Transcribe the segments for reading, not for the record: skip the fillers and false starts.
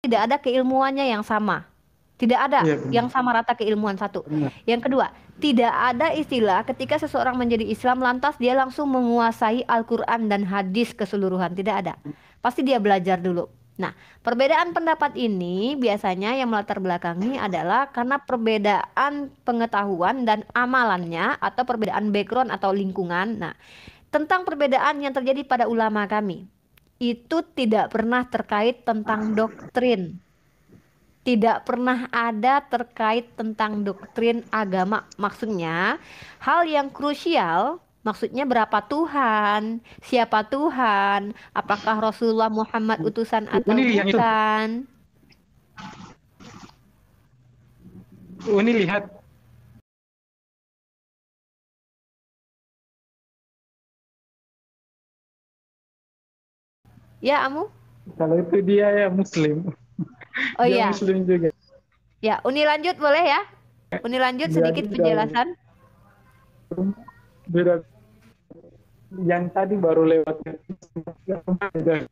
tidak ada keilmuannya yang sama. Tidak ada Iya yang benar. sama rata keilmuan satu. Benar. Yang kedua, tidak ada istilah ketika seseorang menjadi Islam lantas dia langsung menguasai Al-Quran dan hadis keseluruhan. Tidak ada. Pasti dia belajar dulu. Nah, perbedaan pendapat ini biasanya yang melatar belakangi adalah karena perbedaan pengetahuan dan amalannya atau perbedaan background atau lingkungan. Nah, tentang perbedaan yang terjadi pada ulama kami, itu tidak pernah terkait tentang doktrin. Tidak pernah ada terkait tentang doktrin agama. Maksudnya, hal yang krusial, maksudnya berapa Tuhan, siapa Tuhan, apakah Rasulullah Muhammad utusan atau Uni yang itu. bukan. Uni lihat Ya, Amu? kalau itu dia ya Muslim. Oh Dia iya. Muslim juga. Ya, Uni lanjut boleh ya? Uni lanjut Dia sedikit dalam penjelasan. beda yang tadi baru lewat. Beda.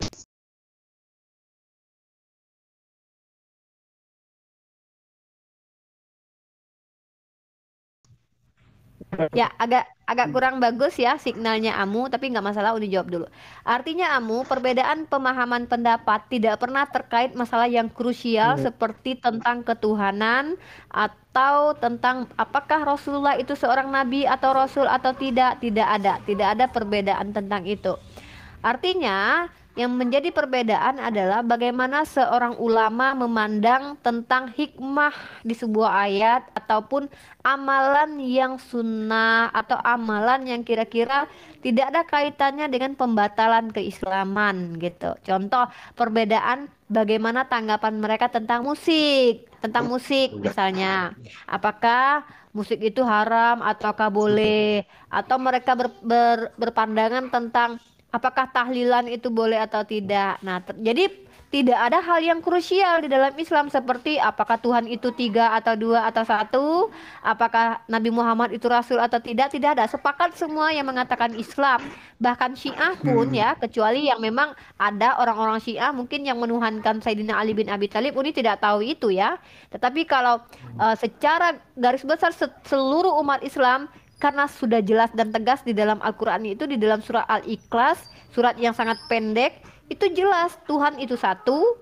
Ya, agak agak kurang bagus ya signalnya Amu, tapi nggak masalah, udah jawab dulu. Artinya Amu, perbedaan pemahaman pendapat tidak pernah terkait masalah yang krusial seperti tentang ketuhanan atau tentang apakah Rasulullah itu seorang nabi atau rasul atau tidak. Tidak ada perbedaan tentang itu. Artinya, yang menjadi perbedaan adalah bagaimana seorang ulama memandang tentang hikmah di sebuah ayat ataupun amalan yang sunnah atau amalan yang kira-kira tidak ada kaitannya dengan pembatalan keislaman gitu. Contoh, perbedaan bagaimana tanggapan mereka tentang musik misalnya. Apakah musik itu haram ataukah boleh? Atau mereka berpandangan tentang apakah tahlilan itu boleh atau tidak. Nah, jadi tidak ada hal yang krusial di dalam Islam seperti apakah Tuhan itu tiga atau dua atau satu, apakah Nabi Muhammad itu Rasul atau tidak. Tidak ada. Sepakat semua yang mengatakan Islam. Bahkan Syiah pun ya, kecuali yang memang ada orang-orang Syiah mungkin yang menuhankan Sayyidina Ali bin Abi Thalib, ini tidak tahu itu ya. Tetapi kalau secara garis besar seluruh umat Islam, karena sudah jelas dan tegas di dalam Al-Quran itu, di dalam surah Al-Ikhlas, surat yang sangat pendek, itu jelas Tuhan itu satu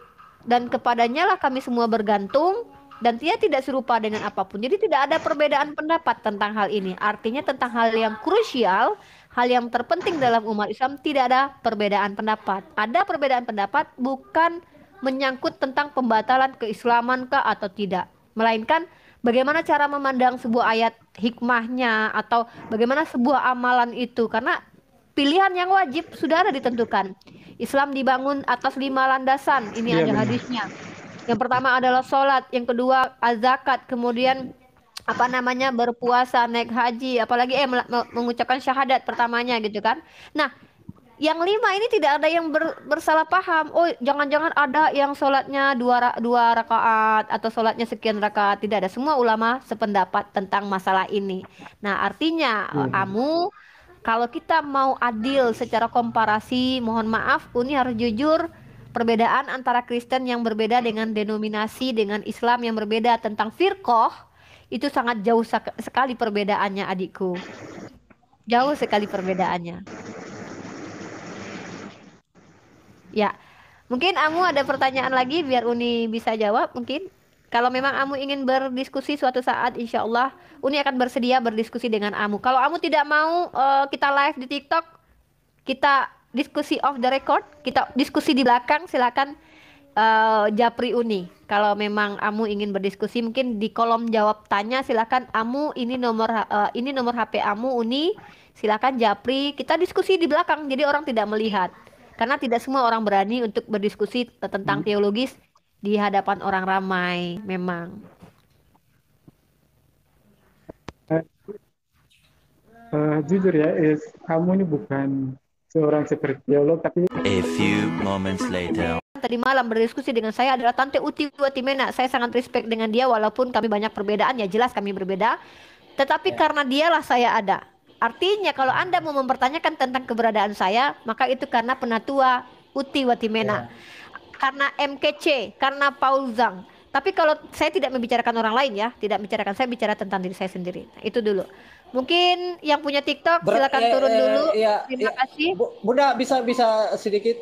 dan kepadanya lah kami semua bergantung dan dia tidak serupa dengan apapun. Jadi tidak ada perbedaan pendapat tentang hal ini. Artinya tentang hal yang krusial, hal yang terpenting dalam umat Islam tidak ada perbedaan pendapat. Ada perbedaan pendapat bukan menyangkut tentang pembatalan keislaman kah atau tidak, melainkan bagaimana cara memandang sebuah ayat hikmahnya atau bagaimana sebuah amalan itu, karena pilihan yang wajib sudah ada ditentukan. Islam dibangun atas 5 landasan. Ini Iya ada benar. hadisnya. Yang pertama adalah sholat, yang kedua zakat, kemudian apa namanya berpuasa, naik haji, apalagi mengucapkan syahadat pertamanya gitu kan. Nah, yang 5 ini tidak ada yang bersalah paham. Oh, jangan-jangan ada yang sholatnya dua rakaat atau sholatnya sekian rakaat. Tidak ada. Semua ulama sependapat tentang masalah ini. Nah, artinya Iya. Amu, kalau kita mau adil secara komparasi, mohon maaf, Uni harus jujur. Perbedaan antara Kristen yang berbeda dengan denominasi dengan Islam yang berbeda tentang firqoh itu sangat jauh sekali perbedaannya, adikku. Jauh sekali perbedaannya. Ya, mungkin Amu ada pertanyaan lagi biar Uni bisa jawab mungkin. Kalau memang Amu ingin berdiskusi suatu saat, insya Allah Uni akan bersedia berdiskusi dengan Amu. Kalau Amu tidak mau kita live di TikTok, kita diskusi off the record, kita diskusi di belakang, silakan Japri Uni. Kalau memang Amu ingin berdiskusi, mungkin di kolom jawab tanya silakan Amu, ini nomor HP Amu Uni, silakan Japri. Kita diskusi di belakang, jadi orang tidak melihat. Karena tidak semua orang berani untuk berdiskusi tentang teologis di hadapan orang ramai, memang. Eh, jujur ya, kamu ini bukan seorang seperti teolog, tapi A few moments later. Tadi malam berdiskusi dengan saya adalah Tante Uti Watimena. Saya sangat respect dengan dia walaupun kami banyak perbedaan, ya jelas kami berbeda. Tetapi karena dialah saya ada. Artinya kalau Anda mau mempertanyakan tentang keberadaan saya, maka itu karena penatua Uti Watimena. karena MKC, karena Paul Zhang. Tapi kalau saya tidak membicarakan orang lain ya, tidak membicarakan, saya bicara tentang diri saya sendiri. Nah, itu dulu. Mungkin yang punya TikTok silakan turun dulu. Terima kasih. Bunda bisa bisa sedikit.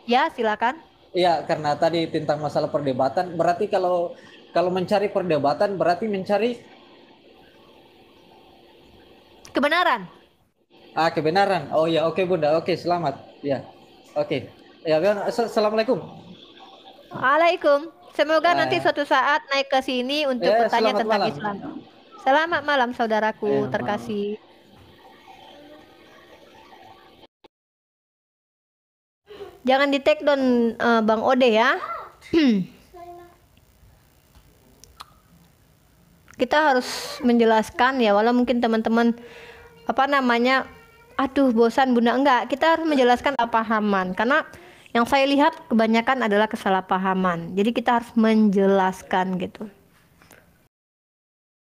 Ya, silakan. Ya, karena tadi tentang masalah perdebatan, berarti kalau mencari perdebatan berarti mencari Kebenaran. kebenaran. Oh ya, oke Bunda. Oke, selamat. Ya. Oke. Ya, assalamualaikum. Waalaikum. Semoga nanti suatu saat naik ke sini untuk bertanya tentang malam. Islam. Selamat malam saudaraku terkasih. Jangan di take down Bang Ode ya. Kita harus menjelaskan ya, walau mungkin teman-teman aduh bosan Bunda, enggak, kita harus menjelaskan kepahaman karena yang saya lihat kebanyakan adalah kesalahpahaman. Jadi kita harus menjelaskan gitu.